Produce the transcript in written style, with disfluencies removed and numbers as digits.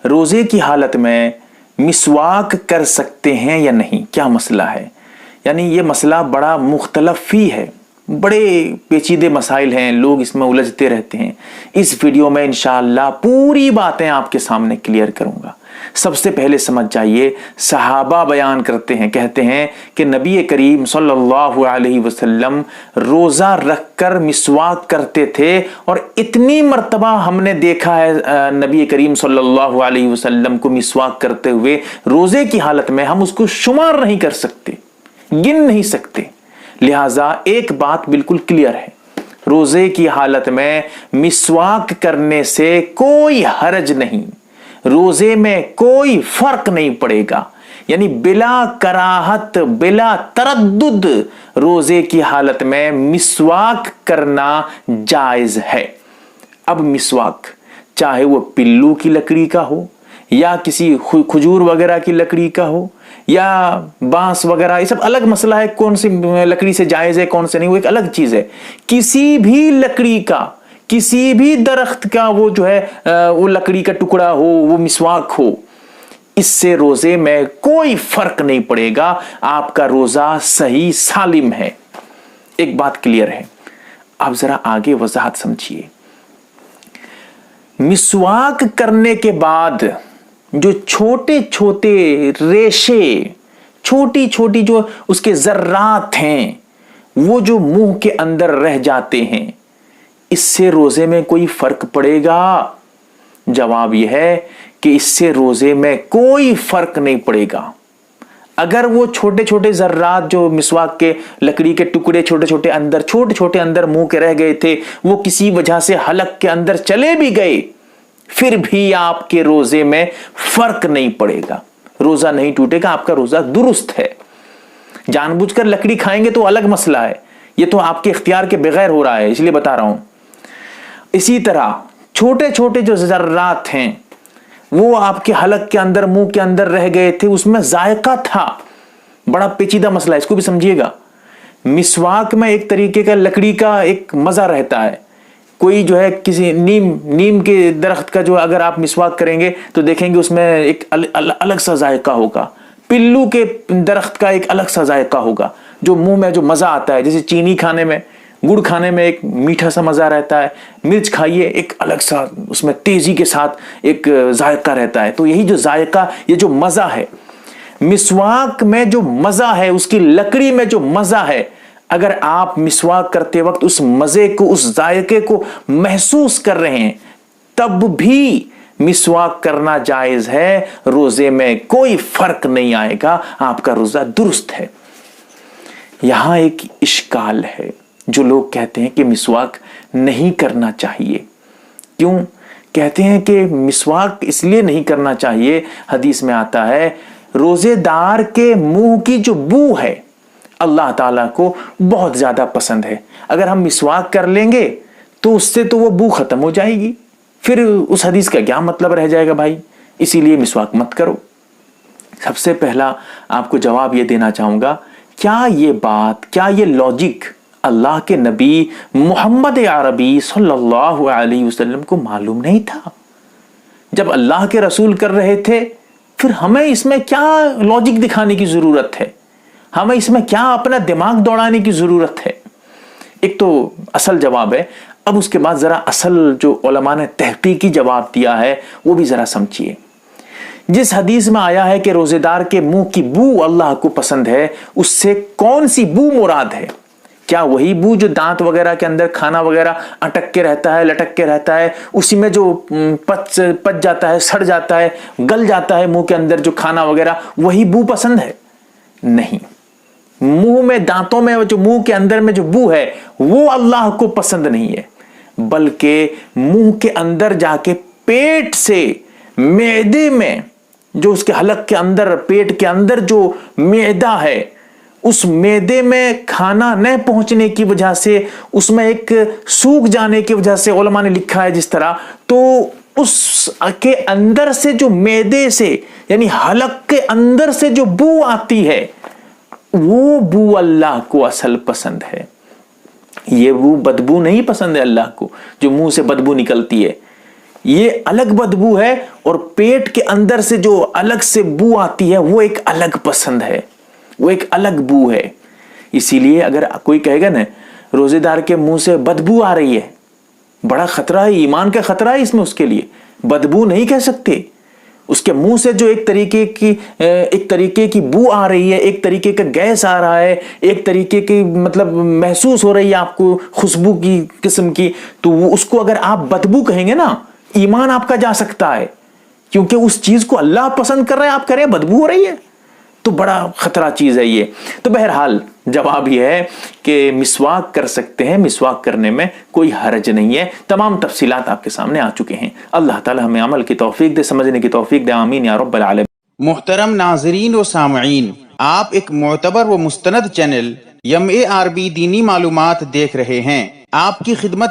روزے کی حالت میں مسواک کر سکتے ہیں یا نہیں؟ کیا مسئلہ ہے؟ یعنی یہ مسئلہ بڑا مختلف ہی ہے، بڑے پیچیدے مسائل ہیں، لوگ اس میں الجھتے رہتے ہیں۔ اس ویڈیو میں انشاءاللہ پوری باتیں آپ کے سامنے کلیئر کروں گا۔ سب سے پہلے سمجھ جائیے، صحابہ بیان کرتے ہیں، کہتے ہیں کہ نبی کریم صلی اللہ علیہ وسلم روزہ رکھ کر مسواک کرتے تھے، اور اتنی مرتبہ ہم نے دیکھا ہے نبی کریم صلی اللہ علیہ وسلم کو مسواک کرتے ہوئے روزے کی حالت میں، ہم اس کو شمار نہیں کر سکتے، گن نہیں سکتے۔ لہٰذا ایک بات بالکل کلیئر ہے، روزے کی حالت میں مسواک کرنے سے کوئی حرج نہیں، روزے میں کوئی فرق نہیں پڑے گا، یعنی بلا کراہت بلا تردد روزے کی حالت میں مسواک کرنا جائز ہے۔ اب مسواک چاہے وہ پلو کی لکڑی کا ہو یا کسی کھجور وغیرہ کی لکڑی کا ہو یا بانس وغیرہ، یہ سب الگ مسئلہ ہے، کون سی لکڑی سے جائز ہے کون سے نہیں، وہ ایک الگ چیز ہے۔ کسی بھی لکڑی کا، کسی بھی درخت کا وہ جو ہے وہ لکڑی کا ٹکڑا ہو، وہ مسواک ہو، اس سے روزے میں کوئی فرق نہیں پڑے گا، آپ کا روزہ صحیح سالم ہے۔ ایک بات کلیئر ہے، آپ ذرا آگے وضاحت سمجھیے۔ مسواک کرنے کے بعد جو چھوٹے چھوٹے ریشے، چھوٹی چھوٹی جو اس کے ذرات ہیں، وہ جو منہ کے اندر رہ جاتے ہیں، اس سے روزے میں کوئی فرق پڑے گا؟ جواب یہ ہے کہ اس سے روزے میں کوئی فرق نہیں پڑے گا۔ اگر وہ چھوٹے چھوٹے ذرات جو مسواک کے لکڑی کے ٹکڑے چھوٹے چھوٹے اندر منہ کے رہ گئے تھے، وہ کسی وجہ سے حلق کے اندر چلے بھی گئے، پھر بھی آپ کے روزے میں فرق نہیں پڑے گا، روزہ نہیں ٹوٹے گا، آپ کا روزہ درست ہے۔ جان بوجھ کر لکڑی کھائیں گے تو الگ مسئلہ ہے، یہ تو آپ کے اختیار کے بغیر ہو رہا ہے، اس لیے بتا رہا ہوں۔ اسی طرح چھوٹے چھوٹے جو ذرات ہیں وہ آپ کے حلق کے اندر، منہ کے اندر رہ گئے تھے، اس میں ذائقہ تھا، بڑا پیچیدہ مسئلہ ہے، اس کو بھی سمجھیے گا۔ مسواک میں ایک طریقے کا لکڑی کا ایک مزہ رہتا ہے، کوئی جو ہے کسی نیم کے درخت کا جو اگر آپ مسواک کریں گے تو دیکھیں گے اس میں ایک الگ سا ذائقہ ہوگا، پلو کے درخت کا ایک الگ سا ذائقہ ہوگا، جو منہ میں جو مزہ آتا ہے، جیسے چینی کھانے میں، گڑ کھانے میں ایک میٹھا سا مزہ رہتا ہے، مرچ کھائیے ایک الگ سا اس میں تیزی کے ساتھ ایک ذائقہ رہتا ہے۔ تو یہی جو ذائقہ، یہ جو مزہ ہے، مسواک میں جو مزہ ہے، اس کی لکڑی میں جو مزہ ہے، اگر آپ مسواک کرتے وقت اس مزے کو، اس ذائقے کو محسوس کر رہے ہیں، تب بھی مسواک کرنا جائز ہے، روزے میں کوئی فرق نہیں آئے گا، آپ کا روزہ درست ہے۔ یہاں ایک اشکال ہے، جو لوگ کہتے ہیں کہ مسواک نہیں کرنا چاہیے۔ کیوں کہتے ہیں کہ مسواک اس لیے نہیں کرنا چاہیے؟ حدیث میں آتا ہے روزے دار کے منہ کی جو بو ہے اللہ تعالیٰ کو بہت زیادہ پسند ہے، اگر ہم مسواک کر لیں گے تو اس سے تو وہ بو ختم ہو جائے گی، پھر اس حدیث کا کیا مطلب رہ جائے گا بھائی، اسی لیے مسواک مت کرو۔ سب سے پہلا آپ کو جواب یہ دینا چاہوں گا، کیا یہ بات، کیا یہ لاجک اللہ کے نبی محمد عربی صلی اللہ علیہ وسلم کو معلوم نہیں تھا؟ جب اللہ کے رسول کر رہے تھے، پھر ہمیں اس میں کیا لاجک دکھانے کی ضرورت ہے، ہمیں اس میں کیا اپنا دماغ دوڑانے کی ضرورت ہے؟ ایک تو اصل جواب ہے۔ اب اس کے بعد ذرا اصل جو علماء نے تحقیقی جواب دیا ہے وہ بھی ذرا سمجھیے۔ جس حدیث میں آیا ہے کہ روزے دار کے منہ کی بو اللہ کو پسند ہے، اس سے کون سی بو مراد ہے؟ کیا وہی بو جو دانت وغیرہ کے اندر کھانا وغیرہ اٹک کے رہتا ہے، لٹک کے رہتا ہے، اسی میں جو پچ جاتا ہے، سڑ جاتا ہے، گل جاتا ہے منہ کے اندر جو کھانا وغیرہ، وہی بو پسند ہے؟ نہیں، منہ میں، دانتوں میں جو منہ کے اندر میں جو بو ہے وہ اللہ کو پسند نہیں ہے، بلکہ منہ کے اندر جا کے پیٹ سے، معدے میں، جو اس کے حلق کے اندر، پیٹ کے اندر جو معدہ ہے، اس معدے میں کھانا نہ پہنچنے کی وجہ سے، اس میں ایک سوکھ جانے کی وجہ سے، علماء نے لکھا ہے جس طرح، تو اس کے اندر سے جو معدے سے، یعنی حلق کے اندر سے جو بو آتی ہے، وہ بو اللہ کو اصل پسند ہے۔ یہ وہ بدبو نہیں پسند ہے اللہ کو، جو منہ سے بدبو نکلتی ہے، یہ الگ بدبو ہے، اور پیٹ کے اندر سے جو الگ سے بو آتی ہے وہ ایک الگ پسند ہے، وہ ایک الگ بو ہے۔ اسی لیے اگر کوئی کہے گا نا روزے دار کے منہ سے بدبو آ رہی ہے، بڑا خطرہ ہے، ایمان کا خطرہ ہے اس میں، اس کے لیے بدبو نہیں کہہ سکتے۔ اس کے منہ سے جو ایک طریقے کی بو آ رہی ہے، ایک طریقے کا گیس آ رہا ہے، ایک طریقے کی مطلب محسوس ہو رہی ہے آپ کو خوشبو کی قسم کی، تو وہ اس کو اگر آپ بدبو کہیں گے نا، ایمان آپ کا جا سکتا ہے، کیونکہ اس چیز کو اللہ پسند کر رہے ہیں، آپ کہہ رہے ہیں بدبو ہو رہی ہے، تو بڑا خطرہ چیز ہے یہ۔ تو بہرحال جواب یہ ہے کہ مسواک کر سکتے ہیں، مسواک کرنے میں کوئی حرج نہیں ہے، تمام تفصیلات آپ کے سامنے آ چکے ہیں۔ اللہ تعالی ہمیں عمل کی توفیق دے، سمجھنے کی توفیق دے، آمین یا رب العالمین۔ محترم ناظرین و سامعین، آپ ایک معتبر و مستند چینل یم اے عربی دینی معلومات دیکھ رہے ہیں۔ آپ کی خدمت